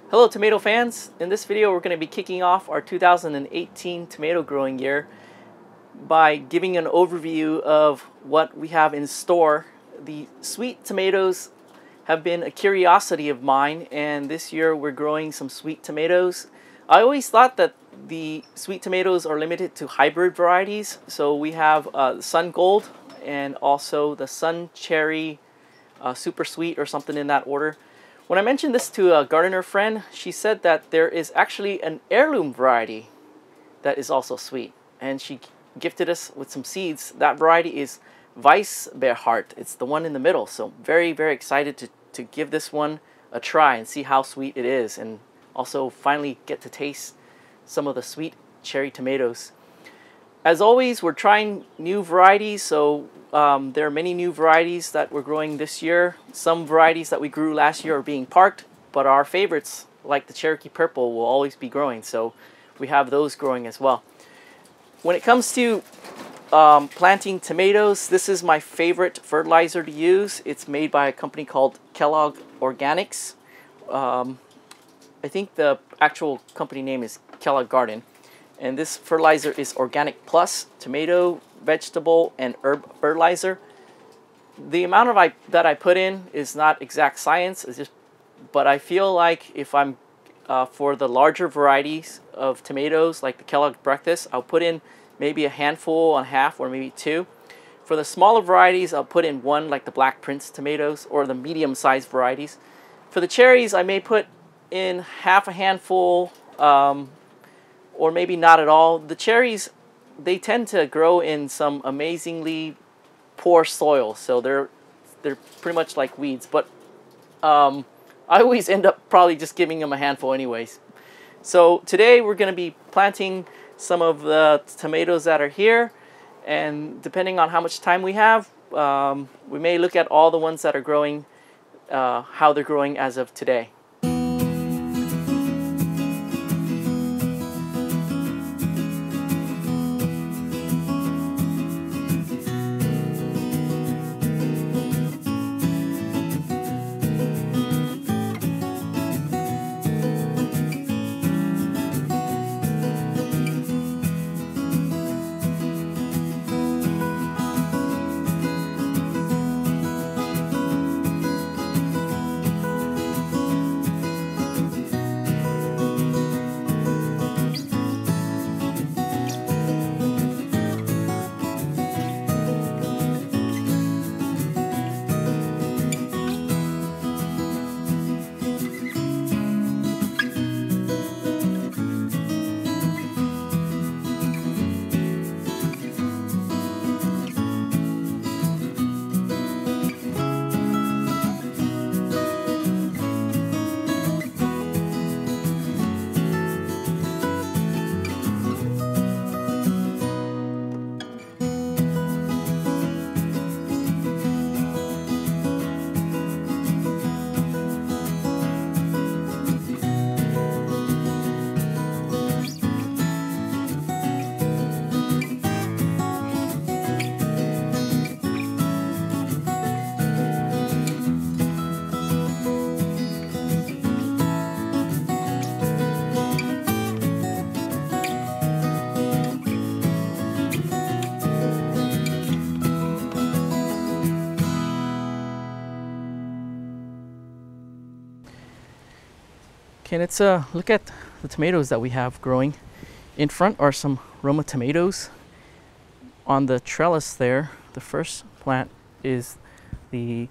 Hello tomato fans! In this video we're going to be kicking off our 2018 tomato growing year by giving an overview of what we have in store. The sweet tomatoes have been a curiosity of mine, and this year we're growing some sweet tomatoes. I always thought that the sweet tomatoes are limited to hybrid varieties, so we have Sun Gold and also the Suncherry Super Sweet or something in that order. When I mentioned this to a gardener friend, she said that there is actually an heirloom variety that is also sweet, and she gifted us with some seeds. That variety is Weissbehaarte. It's the one in the middle, so very excited to give this one a try and see how sweet it is, and also finally get to taste some of the sweet cherry tomatoes. As always, we're trying new varieties, so there are many new varieties that we're growing this year. Some varieties that we grew last year are being parked, but our favorites, like the Cherokee Purple, will always be growing, so we have those growing as well. When it comes to planting tomatoes, this is my favorite fertilizer to use. It's made by a company called Kelloggs Organics. I think the actual company name is Kellogg Garden. And this fertilizer is Organic Plus tomato, vegetable, and herb fertilizer. The amount of that I put in is not exact science, but I feel like if I'm for the larger varieties of tomatoes, like the Kellogg Breakfast, I'll put in maybe a handful and a half, or maybe two. For the smaller varieties, I'll put in one, like the Black Prince tomatoes, or the medium-sized varieties. For the cherries, I may put in half a handful, or maybe not at all. The cherries, they tend to grow in some amazingly poor soil, so they're pretty much like weeds. But I always end up probably just giving them a handful anyways. So today we're going to be planting some of the tomatoes that are here, and depending on how much time we have, we may look at all the ones that are growing, how they're growing as of today. Okay, let's look at the tomatoes that we have growing. In front are some Roma tomatoes. On the trellis there, the first plant is I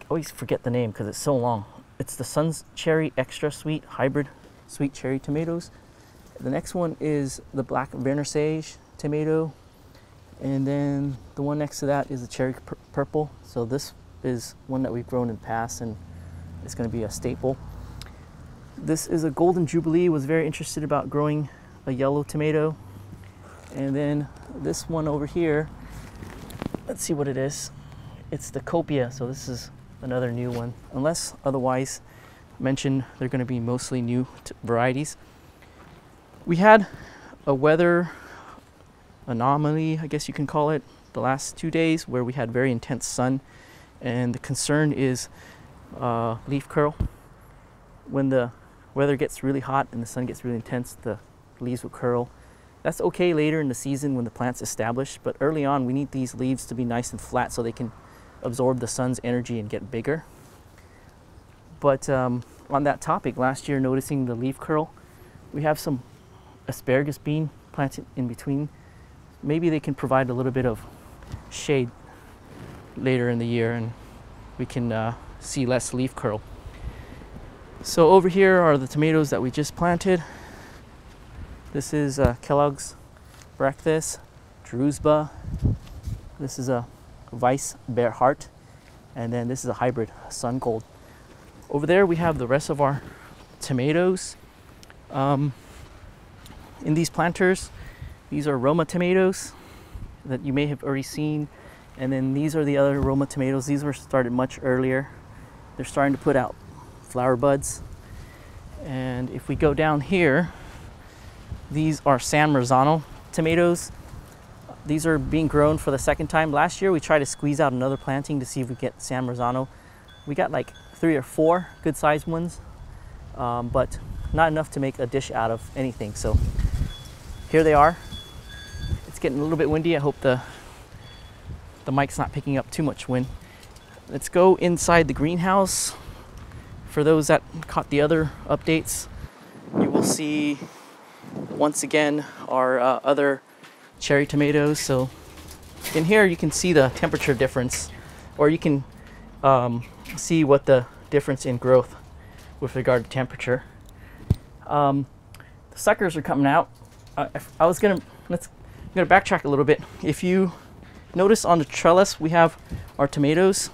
always forget the name because it's so long. It's the Suncherry Extra Sweet hybrid sweet cherry tomatoes. The next one is the black Vernissage tomato. And then the one next to that is the Cherokee Purple. So this is one that we've grown in the past, and it's going to be a staple. This is a Golden Jubilee. Was very interested about growing a yellow tomato. And then this one over here, let's see what it is. It's the Copia, so this is another new one. Unless otherwise mentioned, they're going to be mostly new varieties. We had a weather anomaly, I guess you can call it, the last 2 days where we had very intense sun, and the concern is leaf curl. When the weather gets really hot and the sun gets really intense, the leaves will curl. That's okay later in the season when the plant's established, but early on we need these leaves to be nice and flat so they can absorb the sun's energy and get bigger. But on that topic, last year noticing the leaf curl, we have some asparagus bean planted in between. Maybe they can provide a little bit of shade later in the year and we can see less leaf curl. So over here are the tomatoes that we just planted. This is Kellogg's Breakfast, Druzba. This is a Weissbehaarte, and then this is a hybrid Sun Gold. Over there we have the rest of our tomatoes. In these planters, these are Roma tomatoes that you may have already seen, and then these are the other Roma tomatoes. These were started much earlier. They're starting to put out flower buds. And if we go down here, these are San Marzano tomatoes. These are being grown for the second time. Last year we tried to squeeze out another planting to see if we get San Marzano. We got like 3 or 4 good sized ones, but not enough to make a dish out of anything. So here they are. It's getting a little bit windy. I hope the mic's not picking up too much wind. Let's go inside the greenhouse. For those that caught the other updates, you will see once again our other cherry tomatoes. So in here you can see the temperature difference, or you can see what the difference in growth with regard to temperature. The suckers are coming out. I'm gonna backtrack a little bit. If you notice on the trellis, we have our tomatoes.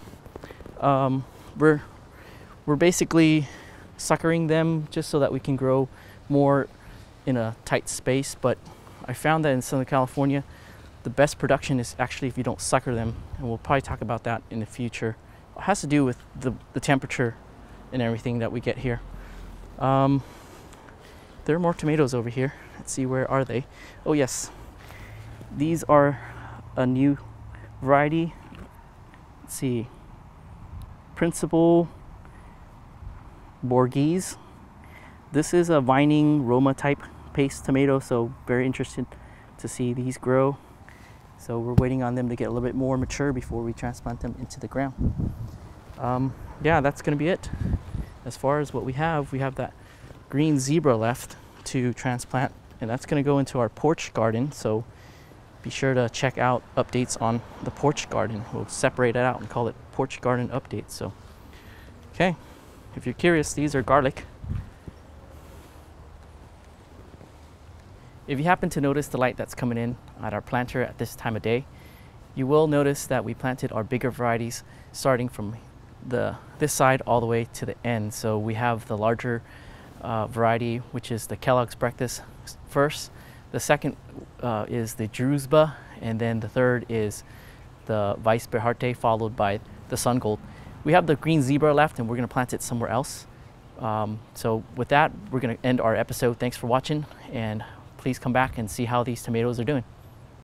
We're basically suckering them just so that we can grow more in a tight space, but I found that in Southern California, the best production is actually if you don't sucker them, and we'll probably talk about that in the future. It has to do with the temperature and everything that we get here. There are more tomatoes over here. Let's see, where are they? Oh yes, these are a new variety. Let's see, Principe Borghese. This is a vining Roma type paste tomato, so very interested to see these grow. So we're waiting on them to get a little bit more mature before we transplant them into the ground. Yeah, that's going to be it. As far as what we have that green zebra left to transplant, and that's going to go into our porch garden. So be sure to check out updates on the porch garden. We'll separate it out and call it porch garden updates. So, okay. If you're curious, these are garlic. If you happen to notice the light that's coming in at our planter at this time of day, you will notice that we planted our bigger varieties starting from this side all the way to the end. So we have the larger variety, which is the Kellogg's Breakfast first. The second is the Druzba, and then the third is the Weissbehaarte, followed by the Sun Gold. We have the green zebra left, and we're going to plant it somewhere else. So with that, we're going to end our episode. Thanks for watching, and please come back and see how these tomatoes are doing.